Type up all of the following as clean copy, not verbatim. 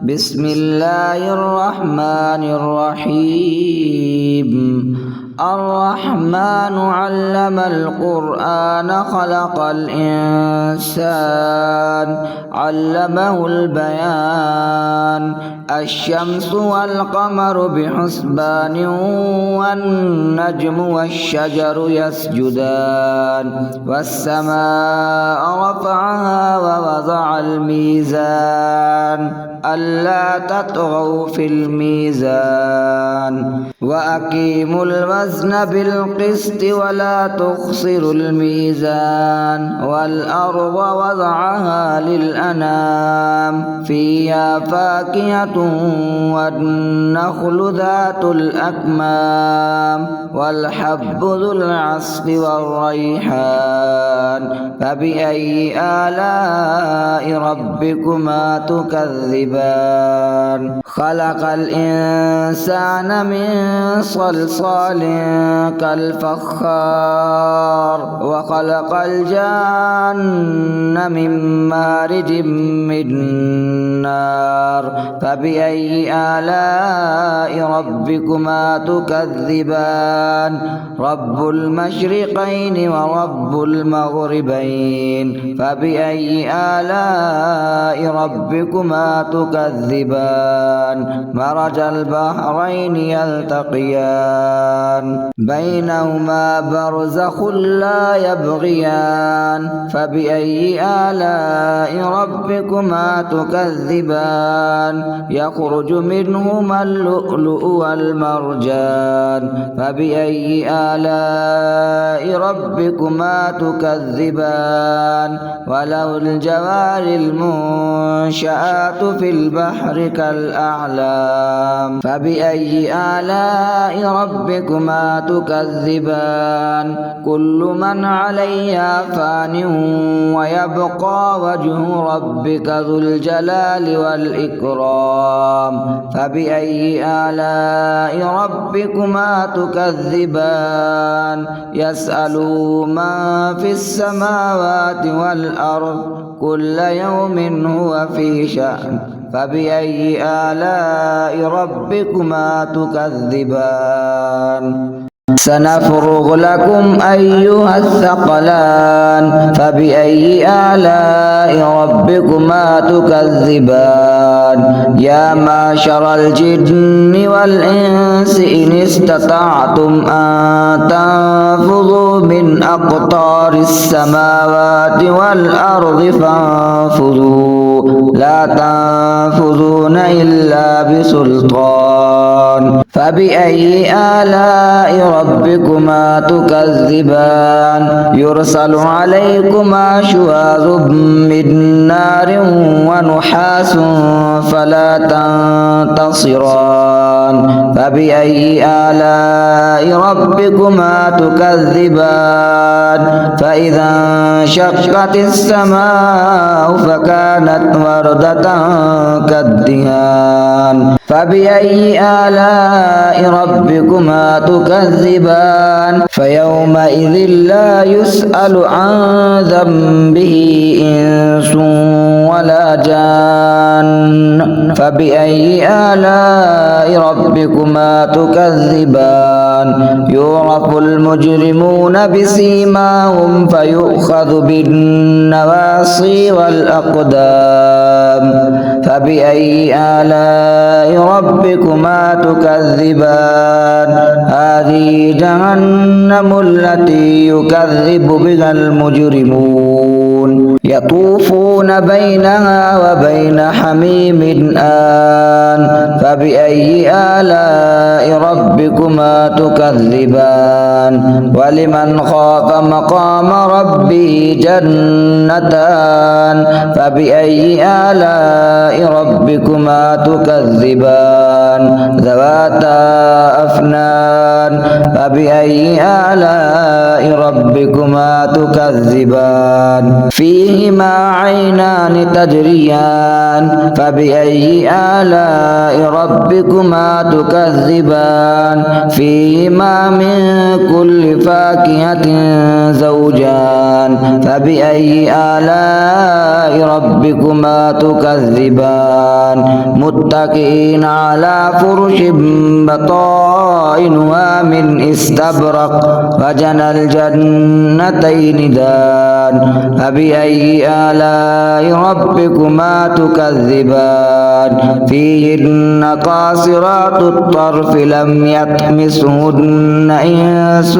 بسم الله الرحمن الرحيم الرحمن علم القرآن خلق الإنسان علمه البيان الشمس والقمر بحسبان والنجم والشجر يسجدان والسماء رفعها ووضع الميزان ألا تطغوا في الميزان وأقيموا الوزن بالقسط ولا تخسروا الميزان والأرض وضعها للأنام فيها فاكهة والنخل ذات الأكمام والحب ذو العصف والريحان فبأي آلاء ربكما تكذبان خلق الإنسان من صلصال كالفخار وخلق الجان من مارج من نار فبأي آلاء ربكما تكذبان رب المشرقين ورب المغربين فبأي آلاء ربكما تكذبان مرج البحرين يلتقيان بينهما برزخ لا يبغيان فبأي آلاء ربكما تكذبان يخرج منهما اللؤلؤ والمرجان فبأي آلاء ربكما تكذبان وله الجوار المنشآت في البحر كالأعلام فبأي آلاء ربكما تكذبان كل من عليها فان ويبقى وجه ربك ذو الجلال والإكرام فبأي آلاء ربكما تكذبان يسأل من في السماوات والأرض كل يوم هو في شأن فبأي آلاء ربكما تكذبان سنفرغ لكم أيها الثقلان فبأي آلاء ربكما تكذبان يا معشر الجن والإنس إن استطعتم أن تنفذوا من أقطار السماوات والأرض فانفذوا لا تنفذون إلا بسلطان فبأي آلاء ربكما تكذبان يرسل عليكما شواظ من نار ونحاس فلا تنتصران فبأي آلاء ربكما تكذبان فإذا انشقت السماء فكانت وردة كالدهان فبأي آلاء ربكما تكذبان فيومئذ لا يسأل عن ذنبه إنس ولا جان فبأي آلاء ربكما تكذبان يعرف المجرمون بسيماهم فيؤخذ بالنواصي والأقدام فبأي آلاء ربكما تكذبان هذه جهنم التي يكذب بها المجرمون يطوفون بينها وبين حميم آن فبأي آلاء ربكما تكذبان ولمن خاف مقام ربه جنتان فبأي آلاء ربكما تكذبان ذواتا أفنان فبأي آلاء ربكما تكذبان فيه فيهما عينان تجريان فبأي آلاء ربكما تكذبان فيهما من كل فاكهة زوجان فبأي آلاء ربكما تكذبان متكئين على فرش بطائنها من استبرق وجنى الجنتين دان فبأي آلاء ربكما تكذبان فيهن قاصرات الطرف لم يطمثهن إنس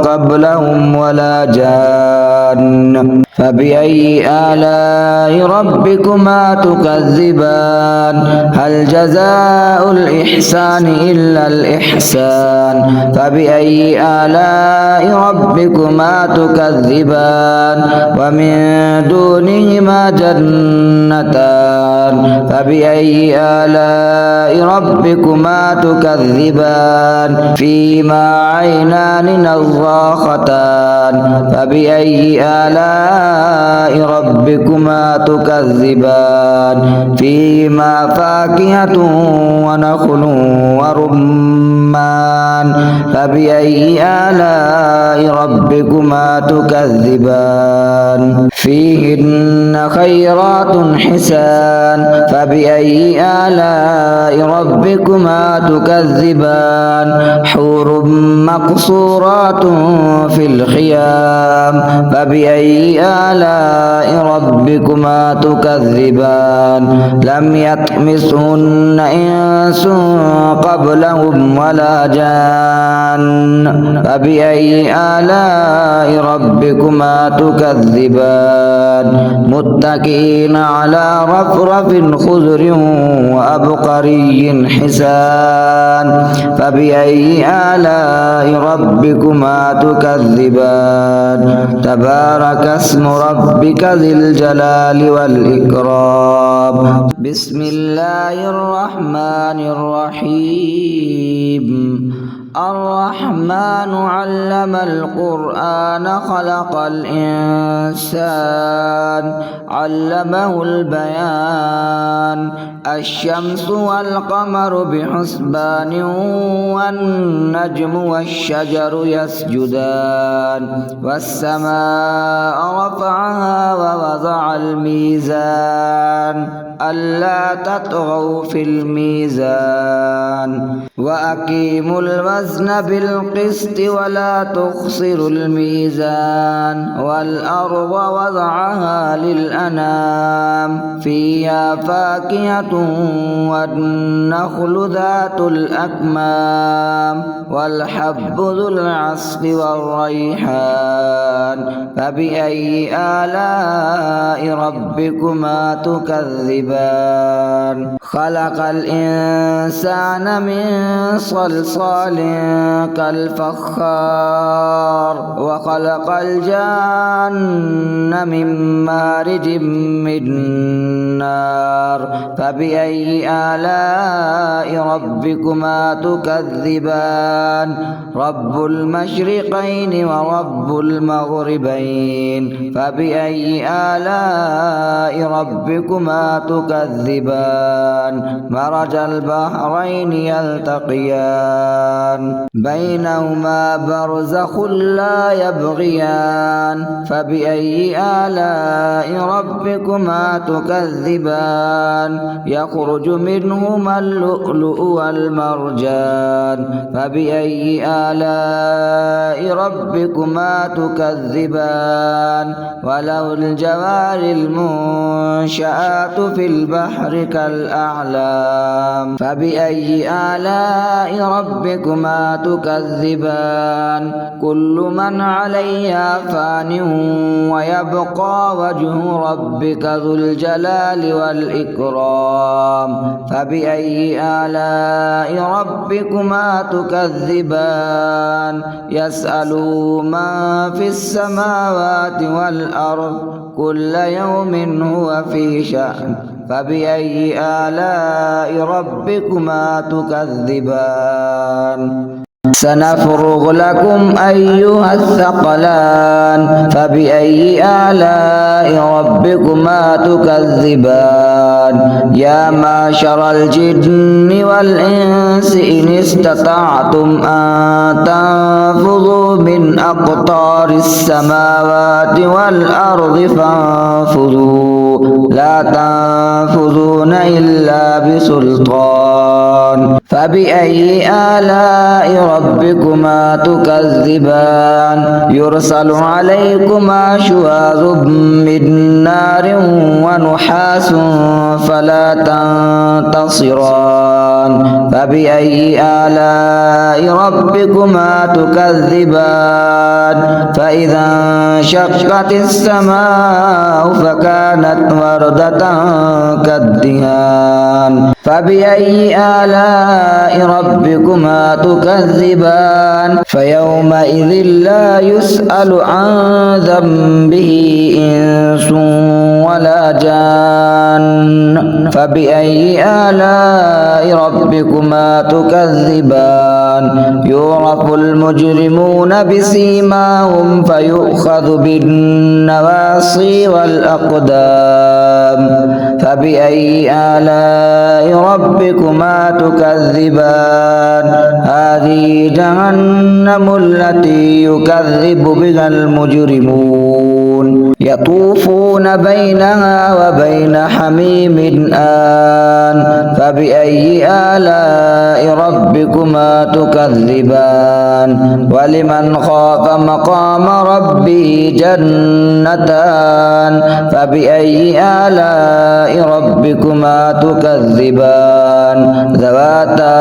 قبلهم ولا جان فبأي آلاء ربكما تكذبان هل جزاء الإحسان إلا الإحسان فبأي آلاء ربكما تكذبان ومن دونهما جنتان فبأي آلاء ربكما تكذبان فيهما عينان نضاختان فبأي آلاء ربكما تكذبان فيهما فاكهة ونخل ورمان فبأي آلاء ربكما تكذبان فيهن خيرات حسان فبأي آلاء ربكما تكذبان حور مقصورات في الخيام فبأي آلاء ربكما تكذبان لم يطمثهن إنس قبلهم ولا جان فبأي آلاء ربكما تكذبان متكئين على رفرف خضر وأبقري حسان فبأي آلاء ربكما تكذبان تبارك اسم ربك ذي الجلال والإكرام بسم الله الرحمن الرحيم الرحمن علم القرآن خلق الإنسان علمه البيان الشمس والقمر بحسبان والنجم والشجر يسجدان والسماء رفعها ووضع الميزان ألا تطغوا في الميزان وأقيموا الوزن بالقسط ولا تخسروا الميزان والأرض وضعها للأنام فيها فاكهة والنخل ذات الأكمام والحب ذو العصف والريحان فبأي آلاء ربكما تكذبان خلق الإنسان من صلصال كالفخار وخلق الجن من مارج من نار فبأي آلاء ربكما تكذبان رب المشرقين ورب المغربين فبأي آلاء ربكما تكذبان مرج البحرين يلتقيان بينهما برزخ لا يبغيان فبأي آلاء ربكما تكذبان يخرج منهما اللؤلؤ والمرجان فبأي آلاء ربكما تكذبان وله الجوار المنشآت في البحر كالأعلام فبأي آلاء ربكما تكذبان كل من عليها فان ويبقى وجه ربك ذو الجلال والإكرام فبأي آلاء ربكما تكذبان يسأله من في السماوات والأرض كل يوم هو في شأن فبأي آلاء ربكما تكذبان سنفرغ لكم أيها الثقلان فبأي آلاء ربكما تكذبان يا معشر الجن والإنس إن استطعتم أن تنفذوا من أقطار السماوات والأرض فانفذوا لا تنفذون إلا بسلطان فبأي آلاء ربكما تكذبان يرسل عليكما شواظ من نار ونحاس فلا تنتصران فبأي آلاء ربكما تكذبان فإذا انشقت السماء فكانت وردة كالدهان فبأي آلاء ربكما تكذبان فيومئذ لا يسأل عن ذنبه إنس ولا جان فبأي آلاء ربكما تكذبان يعرف المجرمون بسيماهم فيؤخذ بالنواصي والأقدام فبأي آلاء ربكما تكذبان هذه جهنم التي يكذب بها المجرمون يطوفون بينها وبين حميم آن فبأي آلاء ربكما تكذبان ولمن خاف مقام ربه جنتان فبأي آلاء ربكما تكذبان ذواتا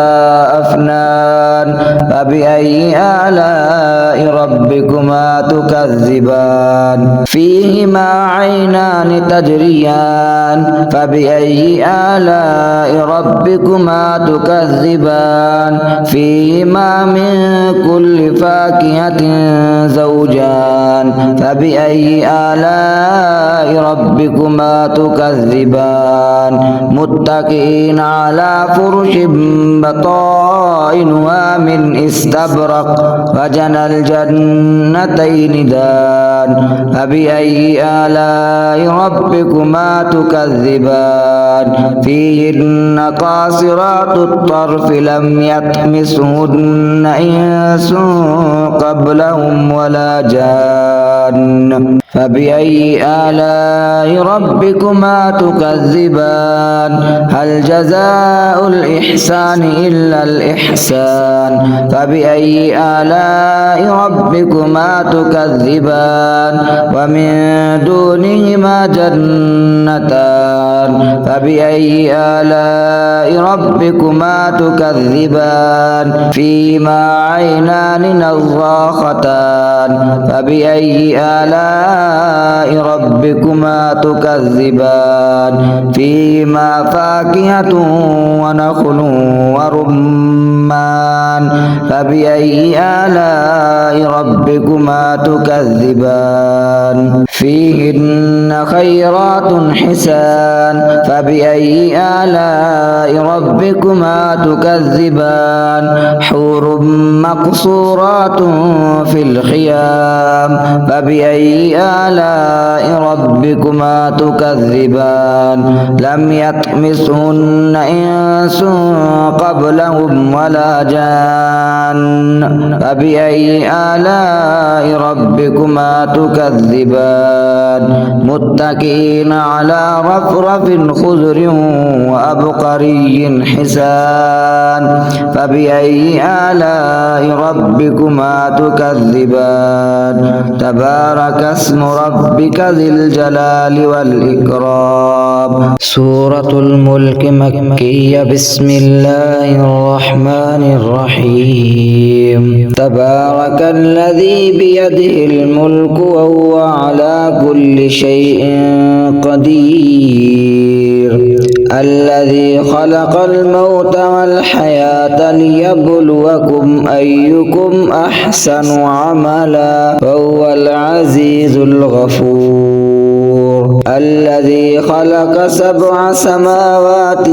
أفنان فبأي آلاء ربكما تكذبان فيهما عينان تجريان فبأي آلاء ربكما تكذبان فيهما من كل فاكهة زوجان فبأي آلاء ربكما تكذبان متكئين على فرش بطائنها من استبرق وجنى الجنتين دان فبأي آلاء ربكما تكذبان فيهن قاصرات الطرف لم يطمسهن إنس قبلهم ولا جان فبأي آلاء ربكما تكذبان هل جزاء الإحسان إلا الإحسان فبأي آلاء ربكما تكذبان ومن دونهما جنتان فبأي آلاء ربكما تكذبان فيهما عينان نضاختان فبأي آلاء ربكما تكذبان فيهما فاكهة ونخل ورمان فبأي آلاء ربكما تكذبان فيهن خيرات حسان فبأي آلاء ربكما تكذبان حور مقصورات في الخيام فبأي آلاء ربكما تكذبان لم يطمسهن إنس قبلهم ولا جان فبأي آلاء ربكما تكذبان متكئين على رفرف خضر وأبقري حسان فبأي آلاء ربكما تكذبان تبارك اسم ربك ذي الجلال والإكرام سورة الملك مكية بسم الله الرحمن الرحيم تبارك الذي بيده الملك وهو على كل شيء قدير الذي خلق الموت والحياة ليبلوكم أيكم أحسن عملا وهو العزيز الغفور الذي خلق 7 سماوات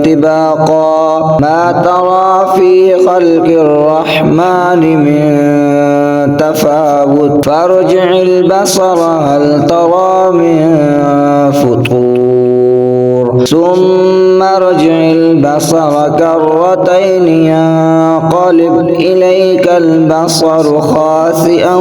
طباقا ما ترى في خلق الرحمن من تفاوت فارجع البصر هل ترى من فطور ثم ارجع البصر كرتين ينقلب إليك البصر خاسئا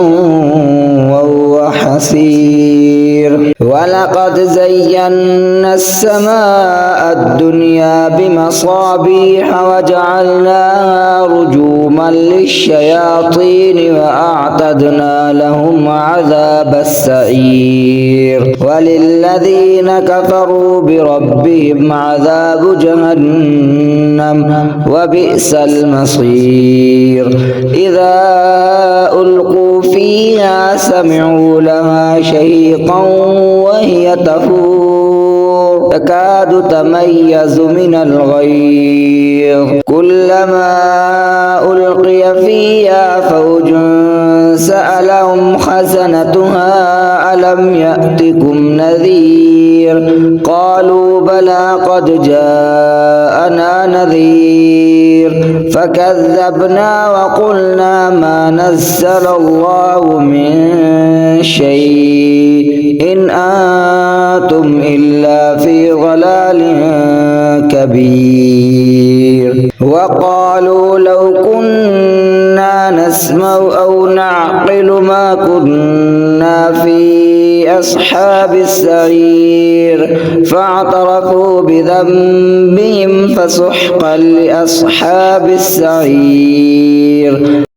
وهو حسير ولقد زينا السماء الدنيا بمصابيح وجعلناها رجوما للشياطين وأعتدنا لهم عذاب السعير وللذين كفروا بربهم عذاب جهنم وبئس المصير إذا ألقوا فيها سمعوا لها شهيقا وهي تفور تكاد تميز من الغيظ كلما ألقي فيها فوج سألهم خزنتها ألم يأتكم نذير قالوا بلى قد جاءنا نذير فكذبنا وقلنا ما نزل الله من شيء إن أنتم إلا في ضلال كبير وقالوا لو كنا نسمع أو نعقل ما كنا في أصحاب السعير فاعترفوا بذنبهم فسحقا لأصحاب السعير.